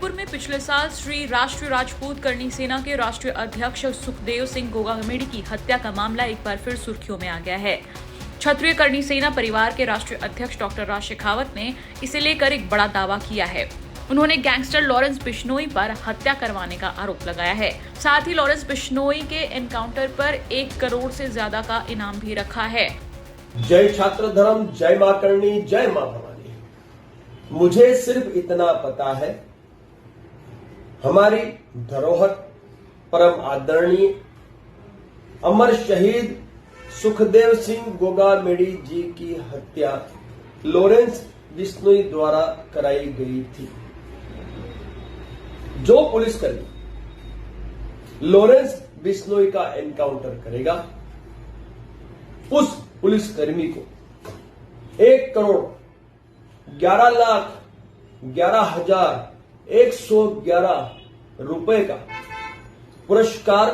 जयपुर में पिछले साल श्री राष्ट्रीय राजपूत करनी सेना के राष्ट्रीय अध्यक्ष सुखदेव सिंह गोगामेडी की हत्या का मामला एक बार फिर सुर्खियों में आ गया है। क्षत्रिय करनी सेना परिवार के राष्ट्रीय अध्यक्ष डॉक्टर राज शेखावत ने इसे लेकर एक बड़ा दावा किया है। उन्होंने गैंगस्टर लॉरेंस बिश्नोई पर हत्या करवाने का आरोप लगाया है। साथ ही लॉरेंस बिश्नोई के एनकाउंटर पर 1 करोड़ से ज्यादा का इनाम भी रखा है। जय छात्र धर्म, जय मां करणी, जय मां भवानी। मुझे सिर्फ इतना पता है, हमारी धरोहर परम आदरणीय अमर शहीद सुखदेव सिंह गोगामेडी जी की हत्या लॉरेंस बिश्नोई द्वारा कराई गई थी। जो पुलिसकर्मी लॉरेंस बिश्नोई का एनकाउंटर करेगा, उस पुलिसकर्मी को 1 करोड़ 11,11,111 रुपए का पुरस्कार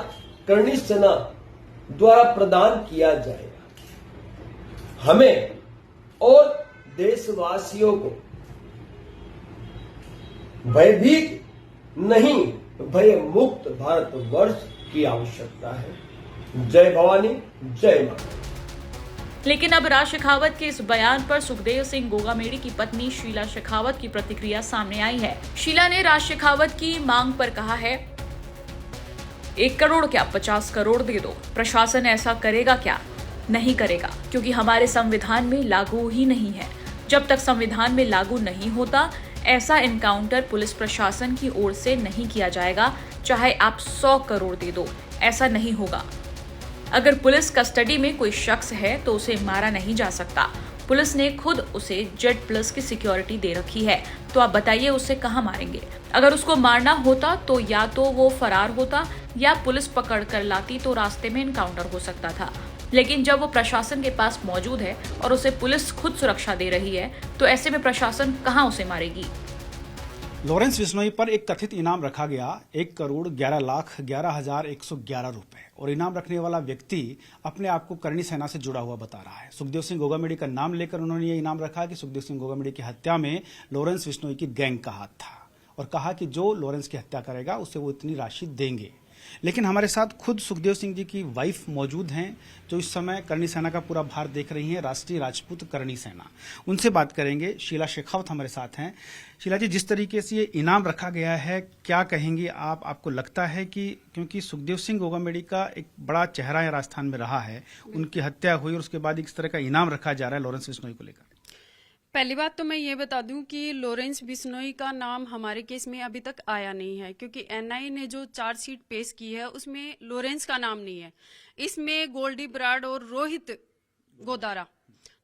करनी सेना द्वारा प्रदान किया जाएगा। हमें और देशवासियों को भयभीत नहीं, भय मुक्त भारत वर्ष की आवश्यकता है। जय भवानी, जय मां। लेकिन अब राज शेखावत के इस बयान पर सुखदेव सिंह गोगामेडी की पत्नी शीला शेखावत की प्रतिक्रिया सामने आई है। शीला ने राज शेखावत की मांग पर कहा है, 1 करोड़ क्या 50 करोड़ दे दो, प्रशासन ऐसा करेगा क्या? नहीं करेगा, क्योंकि हमारे संविधान में लागू ही नहीं है। जब तक संविधान में लागू नहीं होता, ऐसा एनकाउंटर पुलिस प्रशासन की ओर से नहीं किया जाएगा। चाहे आप 100 करोड़ दे दो, ऐसा नहीं होगा। अगर पुलिस कस्टडी में कोई शख्स है तो उसे मारा नहीं जा सकता। पुलिस ने खुद उसे Z+ की सिक्योरिटी दे रखी है, तो आप बताइए उसे कहां मारेंगे? अगर उसको मारना होता तो या तो वो फरार होता या पुलिस पकड़ कर लाती तो रास्ते में एनकाउंटर हो सकता था। लेकिन जब वो प्रशासन के पास मौजूद है और उसे पुलिस खुद सुरक्षा दे रही है, तो ऐसे में प्रशासन कहां उसे मारेगी? लॉरेंस बिश्नोई पर एक कथित इनाम रखा गया 1,11,11,111 रुपए, और इनाम रखने वाला व्यक्ति अपने आप को करनी सेना से जुड़ा हुआ बता रहा है। सुखदेव सिंह गोगामेडी का नाम लेकर उन्होंने ये इनाम रखा कि सुखदेव सिंह गोगामेडी की हत्या में लॉरेंस बिश्नोई की गैंग का हाथ था, और कहा कि जो लॉरेंस की हत्या करेगा उसे वो इतनी राशि देंगे। लेकिन हमारे साथ खुद सुखदेव सिंह जी की वाइफ मौजूद हैं, जो इस समय करनी सेना का पूरा भार देख रही हैं, राष्ट्रीय राजपूत करनी सेना। उनसे बात करेंगे। शीला शेखावत हमारे साथ हैं। शीला जी, जिस तरीके से ये इनाम रखा गया है, क्या कहेंगी आप? आपको लगता है कि क्योंकि सुखदेव सिंह गोगामेडी का एक बड़ा चेहरा है राजस्थान में रहा है, उनकी हत्या हुई और उसके बाद इस तरह का इनाम रखा जा रहा है लॉरेंस बिश्नोई को लेकर? पहली बात तो मैं ये बता दूं कि लॉरेंस बिश्नोई का नाम हमारे केस में अभी तक आया नहीं है, क्योंकि एनआईए ने जो चार्जशीट पेश की है उसमें लॉरेंस का नाम नहीं है। इसमें गोल्डी बराड़ और रोहित गोदारा,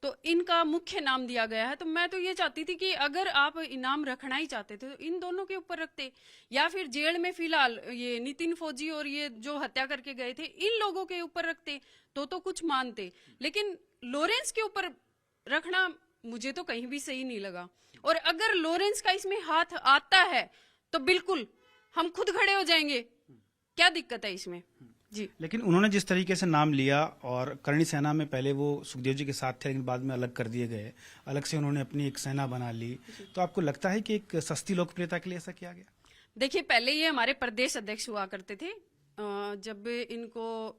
तो इनका मुख्य नाम दिया गया है। तो मैं तो ये चाहती थी कि अगर आप इनाम रखना ही चाहते थे तो इन दोनों के ऊपर रखते, या फिर जेल में फिलहाल ये नितिन फौजी और ये जो हत्या करके गए थे इन लोगों के ऊपर रखते तो कुछ मानते। लेकिन लॉरेंस के ऊपर रखना मुझे तो कहीं भी सही नहीं लगा। और अगर लॉरेंस का इसमें हाथ आता है तो बिल्कुल हम खुद खड़े हो जाएंगे, क्या दिक्कत है इसमें जी। लेकिन उन्होंने जिस तरीके से नाम लिया, और करनी सेना में पहले वो सुखदेव जी के साथ थे, लेकिन बाद में अलग कर दिए गए, अलग से उन्होंने अपनी एक सेना बना ली, तो आपको लगता है कि एक सस्ती लोकप्रियता के लिए ऐसा किया गया? देखिए, पहले ये हमारे प्रदेश अध्यक्ष हुआ करते थे। जब इनको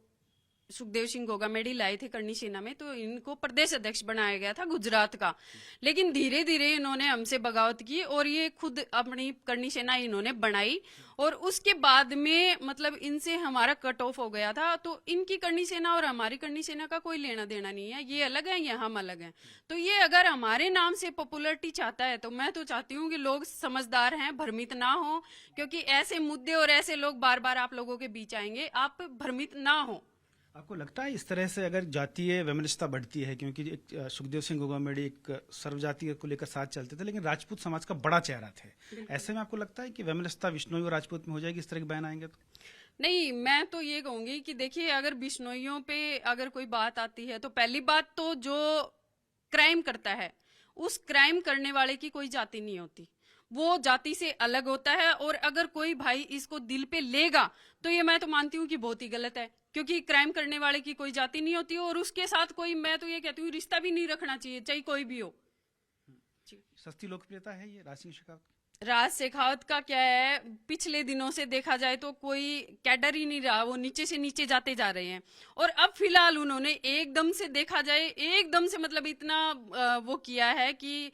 सुखदेव सिंह गोगामेडी लाए थे करनी सेना में, तो इनको प्रदेश अध्यक्ष बनाया गया था गुजरात का। लेकिन धीरे धीरे इन्होंने हमसे बगावत की और ये खुद अपनी करनी सेना इन्होंने बनाई, और उसके बाद में मतलब इनसे हमारा कट ऑफ हो गया था। तो इनकी करनी सेना और हमारी करनी सेना का कोई लेना देना नहीं है, ये अलग है या हम अलग हैं। तो ये अगर हमारे नाम से पॉपुलरिटी चाहता है तो मैं तो चाहती हूँ कि लोग समझदार हैं, भ्रमित ना हो, क्योंकि ऐसे मुद्दे और ऐसे लोग बार बार आप लोगों के बीच आएंगे, आप भ्रमित ना हो। आपको लगता है इस तरह से अगर जातीय वैमनस्यता बढ़ती है, क्योंकि एक सुखदेव सिंह गोगामेडी एक सर्वजातीय को लेकर साथ चलते थे, लेकिन राजपूत समाज का बड़ा चेहरा थे, ऐसे में आपको लगता है कि वैमनस्यता बिश्नोई और राजपूत में हो जाएगी इस तरह के बयान आएंगे तो? नहीं, मैं तो ये कहूंगी कि देखिए, अगर बिश्नोइयों पे अगर कोई बात आती है तो पहली बात तो जो क्राइम करता है उस क्राइम करने वाले की कोई जाति नहीं होती, वो जाति से अलग होता है। और अगर कोई भाई इसको दिल पे लेगा तो ये मैं तो मानती हूँ कि बहुत ही गलत है, क्योंकि क्राइम करने वाले की कोई जाति नहीं होती और उसके साथ कोई, मैं तो ये कहती हूँ, रिश्ता भी नहीं रखना चाहिए, चाहे कोई भी हो। सस्ती लोकप्रियता है ये राज शेखावत? राज शेखावत का क्या है, पिछले दिनों से देखा जाए तो कोई कैडर ही नहीं रहा, वो नीचे से नीचे जाते जा रहे हैं। और अब फिलहाल उन्होंने एकदम से देखा जाए, एकदम से मतलब इतना वो किया है कि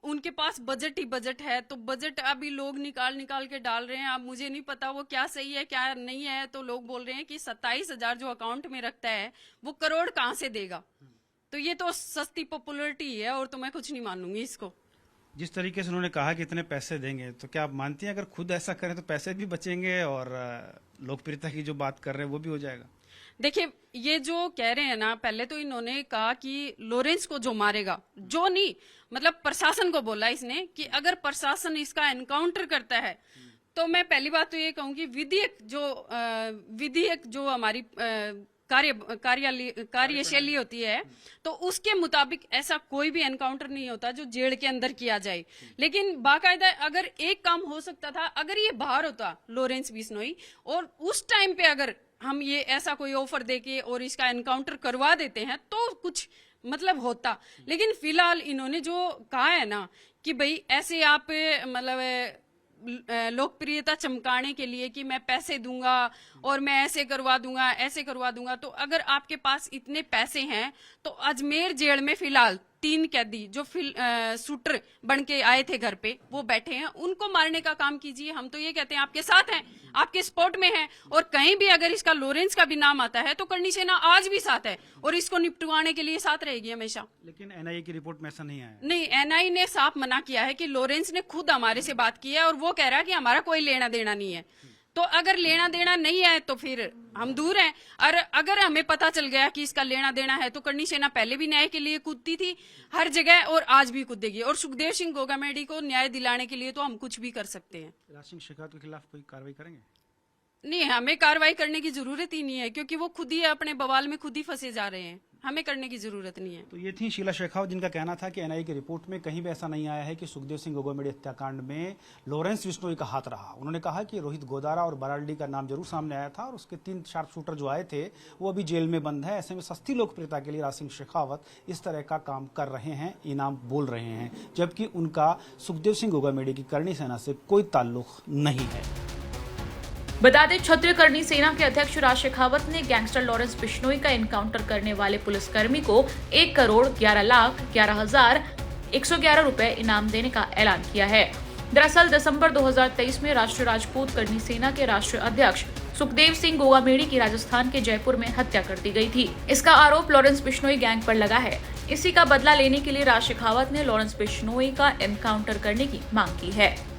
उनके पास बजट ही बजट है, तो बजट अभी लोग निकाल निकाल के डाल रहे हैं। अब मुझे नहीं पता वो क्या सही है क्या नहीं है, तो लोग बोल रहे हैं कि 27,000 जो अकाउंट में रखता है वो करोड़ कहाँ से देगा। तो ये तो सस्ती पॉपुलरिटी है और तो मैं कुछ नहीं मानूंगी इसको। जिस तरीके से उन्होंने कहा कि इतने पैसे देंगे, तो क्या आप मानती हैं अगर खुद ऐसा करें तो पैसे भी बचेंगे और लोकप्रियता की जो बात कर रहे हैं वो भी हो जाएगा? देखिए, ये जो कह रहे हैं ना, पहले तो इन्होंने कहा कि लॉरेंस को जो मारेगा, जो नहीं मतलब प्रशासन को बोला इसने कि अगर प्रशासन इसका एनकाउंटर करता है तो मैं पहली बात तो ये कहूँ कि विधेयक जो हमारी कार्यशैली होती है तो उसके मुताबिक ऐसा कोई भी एनकाउंटर नहीं होता जो जेल के अंदर किया जाए। लेकिन बाकायदा अगर एक काम हो सकता था, अगर ये बाहर होता लॉरेंस बिश्नोई और उस टाइम पे अगर हम ये ऐसा कोई ऑफर देके और इसका एनकाउंटर करवा देते हैं तो कुछ मतलब होता। लेकिन फिलहाल इन्होंने जो कहा है ना कि भाई ऐसे आप मतलब लोकप्रियता चमकाने के लिए कि मैं पैसे दूंगा और मैं ऐसे करवा दूंगा, तो अगर आपके पास इतने पैसे हैं तो अजमेर जेल में फिलहाल 3 कैदी जो शूटर बन के आए थे घर पे वो बैठे हैं, उनको मारने का काम कीजिए। हम तो ये कहते हैं आपके साथ हैं, आपके सपोर्ट में हैं। और कहीं भी अगर इसका लॉरेंस का भी नाम आता है तो करनी सेना आज भी साथ है और इसको निपटवाने के लिए साथ रहेगी हमेशा। लेकिन एनआईए की रिपोर्ट में ऐसा नहीं आया। नहीं, एनआईए ने साफ मना किया है कि लॉरेंस ने खुद हमारे से बात की है और वो कह रहा है कि हमारा कोई लेना देना नहीं है। तो अगर लेना देना नहीं है तो फिर हम दूर हैं। और अगर हमें पता चल गया कि इसका लेना देना है तो करनी सेना पहले भी न्याय के लिए कूदती थी हर जगह और आज भी कूदेगी। और सुखदेव सिंह गोगामेडी को न्याय दिलाने के लिए तो हम कुछ भी कर सकते हैं। राज सिंह शेखावत के खिलाफ कोई कार्रवाई करेंगे? नहीं, हमें कार्रवाई करने की जरूरत ही नहीं है क्योंकि वो खुद ही अपने बवाल में खुद ही फंसे जा रहे हैं, हमें करने की जरूरत नहीं है। तो ये थी शीला शेखावत, जिनका कहना था कि एनआईए की रिपोर्ट में कहीं भी ऐसा नहीं आया है कि सुखदेव सिंह गोगामेडी हत्याकांड में लॉरेंस बिश्नोई का हाथ रहा। उन्होंने कहा कि रोहित गोदारा और बराल्डी का नाम जरूर सामने आया था और उसके 3 शार्प शूटर जो आए थे वो अभी जेल में बंद है। ऐसे में सस्ती लोकप्रियता के लिए राज सिंह शेखावत इस तरह का काम कर रहे हैं, इनाम बोल रहे हैं, जबकि उनका सुखदेव सिंह गोगामेडी की करनी सेना से कोई ताल्लुक नहीं है। बता दें, क्षत्रिय करनी सेना के अध्यक्ष राज शेखावत ने गैंगस्टर लॉरेंस बिश्नोई का एनकाउंटर करने वाले पुलिसकर्मी को 1,11,11,111 रुपए इनाम देने का ऐलान किया है। दरअसल दिसंबर 2023 में राष्ट्रीय राजपूत करनी सेना के राष्ट्रीय अध्यक्ष सुखदेव सिंह गोगामेडी की राजस्थान के जयपुर में हत्या कर दी गई थी। इसका आरोप लॉरेंस बिश्नोई गैंग पर लगा है। इसी का बदला लेने के लिए राज शेखावत ने लॉरेंस बिश्नोई का एनकाउंटर करने की मांग की है।